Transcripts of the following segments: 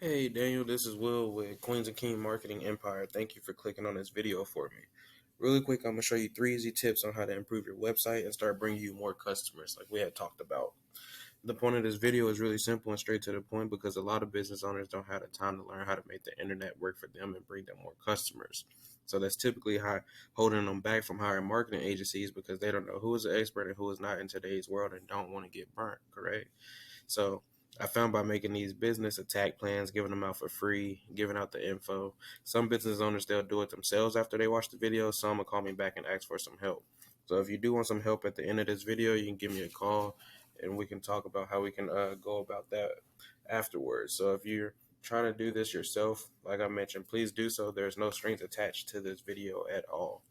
Hey Daniel, this is Will with Queens and King Marketing Empire. Thank you for clicking on this video for me. Really quick, I'm going to show you 3 easy tips on how to improve your website and start bringing you more customers like we had talked about. The point of this video is really simple and straight to the point because a lot of business owners don't have the time to learn how to make the internet work for them and bring them more customers. So that's typically holding them back from hiring marketing agencies because they don't know who is an expert and who is not in today's world and don't want to get burnt, correct? So I found by making these business attack plans, giving them out for free, giving out the info. Some business owners, they'll do it themselves after they watch the video. Some will call me back and ask for some help. So if you do want some help at the end of this video, you can give me a call and we can talk about how we can go about that afterwards. So if you're trying to do this yourself, like I mentioned, please do so. There's no strings attached to this video at all.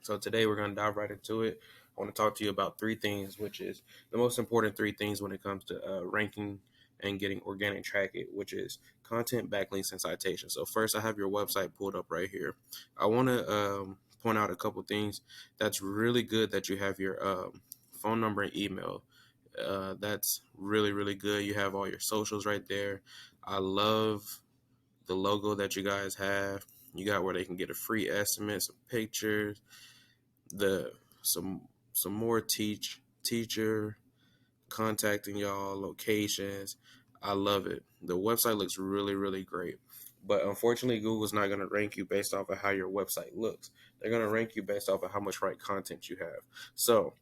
So today we're going to dive right into it. I want to talk to you about 3 things, which is the most important 3 things when it comes to ranking and getting organic traffic, which is content, backlinks, and citations. So first, I have your website pulled up right here. I want to point out a couple things that's really good that you have your phone number and email. That's really, really good. You have all your socials right there. I love the logo that you guys have. You got where they can get a free estimate, some pictures, the some more teacher contacting y'all, locations. I love it. The website looks really, really great. But unfortunately, Google's not going to rank you based off of how your website looks. They're going to rank you based off of how much right content you have. So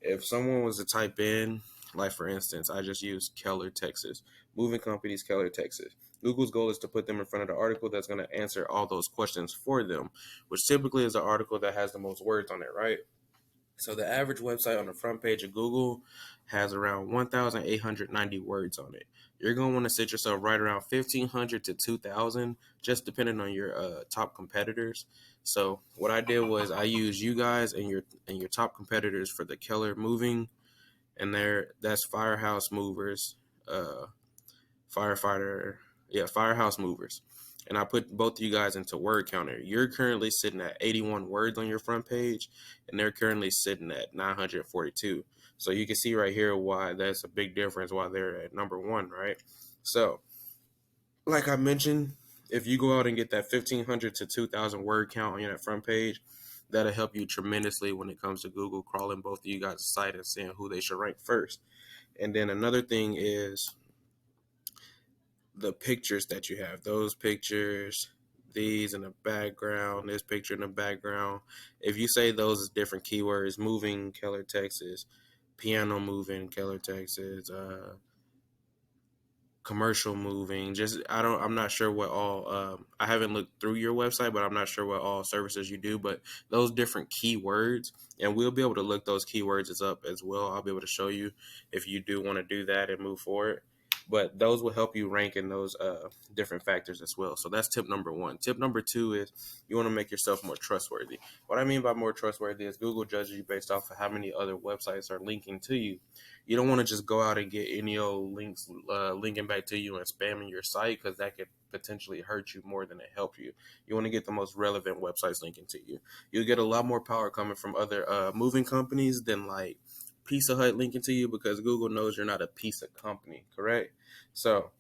if someone was to type in, like for instance, I just used Keller, Texas, moving companies, Keller, Texas. Google's goal is to put them in front of the article that's going to answer all those questions for them, which typically is the article that has the most words on it, right? So the average website on the front page of Google has around 1,890 words on it. You're going to want to sit yourself right around 1,500 to 2,000, just depending on your top competitors. So what I did was I used you guys and your top competitors for the Keller Moving, and that's Firehouse Movers, firefighter, Firehouse Movers. And I put both of you guys into word counter. You're currently sitting at 81 words on your front page, and they're currently sitting at 942. So you can see right here why that's a big difference, why they're at number 1, right? So, like I mentioned, if you go out and get that 1,500 to 2,000 word count on your front page, that'll help you tremendously when it comes to Google crawling both of you guys' site and seeing who they should rank first. And then another thing is the pictures that you have. Those pictures, these in the background, this picture in the background. If you say those as different keywords, moving, Keller, Texas, piano moving, Keller, Texas, commercial moving, I'm not sure what all, I haven't looked through your website, but I'm not sure what all services you do, but those different keywords, and we'll be able to look those keywords up as well. I'll be able to show you if you do want to do that and move forward. But those will help you rank in those different factors as well. So that's tip number 1. Tip number 2 is you want to make yourself more trustworthy. What I mean by more trustworthy is Google judges you based off of how many other websites are linking to you. You don't want to just go out and get any old links linking back to you and spamming your site, because that could potentially hurt you more than it help you. You want to get the most relevant websites linking to you. You'll get a lot more power coming from other moving companies than like Pizza Hut linking to you, because Google knows you're not a pizza company, correct? So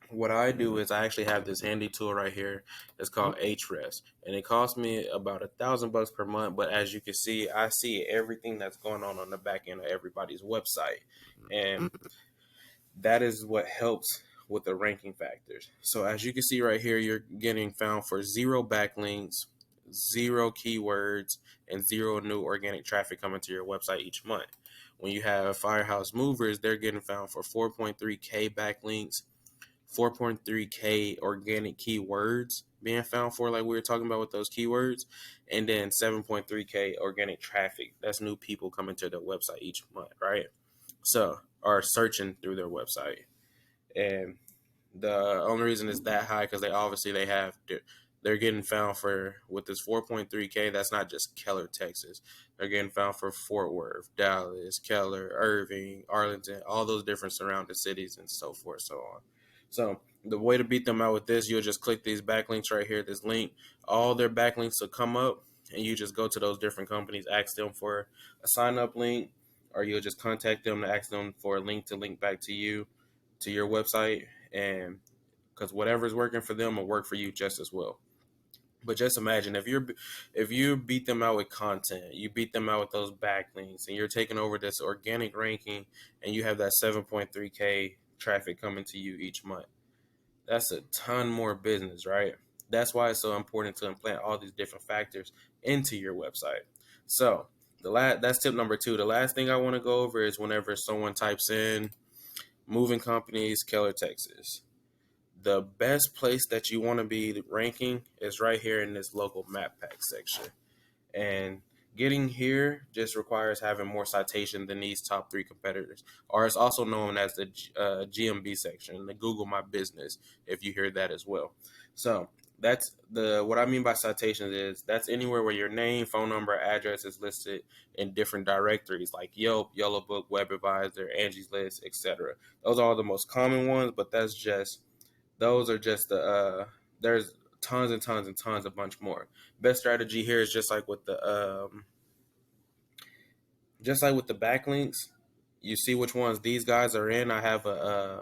what I do is I actually have this handy tool right here. It's called Ahrefs, and it costs me about $1,000 per month. But as you can see, I see everything that's going on the back end of everybody's website, and that is what helps with the ranking factors. So as you can see right here, you're getting found for 0 backlinks, 0 keywords, and 0 new organic traffic coming to your website each month. When you have Firehouse Movers, they're getting found for 4.3K backlinks, 4.3K organic keywords being found for, like we were talking about with those keywords, and then 7.3K organic traffic. That's new people coming to their website each month, right? So, are searching through their website. And the only reason it's that high because they're getting found for, with this 4.3K, that's not just Keller, Texas. They're getting found for Fort Worth, Dallas, Keller, Irving, Arlington, all those different surrounding cities and so forth, so on. So the way to beat them out with this, you'll just click these backlinks right here, this link. All their backlinks will come up, and you just go to those different companies, ask them for a sign-up link, or you'll just contact them to ask them for a link to link back to you, to your website, and because whatever's working for them will work for you just as well. But just imagine if you beat them out with content, you beat them out with those backlinks, and you're taking over this organic ranking, and you have that 7.3K traffic coming to you each month. That's a ton more business, right? That's why it's so important to implant all these different factors into your website. So that's tip number 2. The last thing I want to go over is whenever someone types in moving companies, Keller, Texas, the best place that you want to be ranking is right here in this local map pack section. And getting here just requires having more citation than these top 3 competitors, or it's also known as the GMB section, the Google My Business, if you hear that as well. So that's what I mean by citations is that's anywhere where your name, phone number, address is listed in different directories like Yelp, Yellow Book, Web Advisor, Angie's List, etc. Those are all the most common ones, but those are just the there's tons and tons and tons, a bunch more. Best strategy here is just like with the backlinks. You see which ones these guys are in. I have a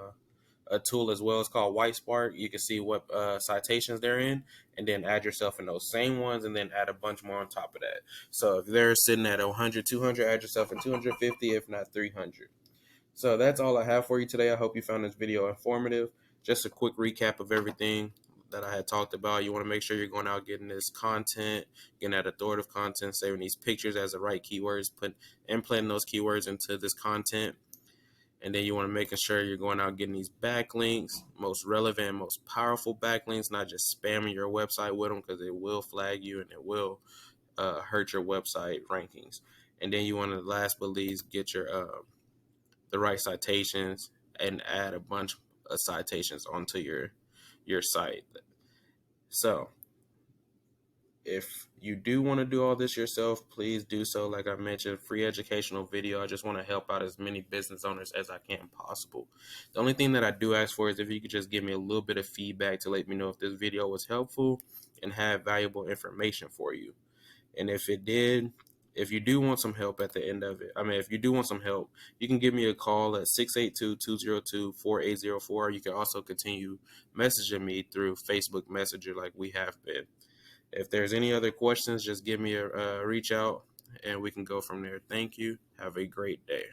tool as well. It's called White Spark. You can see what citations they're in, and then add yourself in those same ones, and then add a bunch more on top of that. So if they're sitting at 100, 200, add yourself in 250, if not 300. So that's all I have for you today. I hope you found this video informative. Just a quick recap of everything that I had talked about. You want to make sure you're going out getting this content, getting that authoritative content, saving these pictures as the right keywords, implanting those keywords into this content. And then you want to make sure you're going out getting these backlinks, most relevant, most powerful backlinks, not just spamming your website with them, because it will flag you and it will hurt your website rankings. And then you want to, last but least, get your the right citations and add a bunch of citations onto your site. So if you do want to do all this yourself, please do so. Like I mentioned, free educational video. I just want to help out as many business owners as I can possible. The only thing that I do ask for is if you could just give me a little bit of feedback to let me know if this video was helpful and had valuable information for you. And if it did, if you do want some help at the end of it, if you do want some help, you can give me a call at 682-202-4804. You can also continue messaging me through Facebook Messenger like we have been. If there's any other questions, just give me a reach out and we can go from there. Thank you. Have a great day.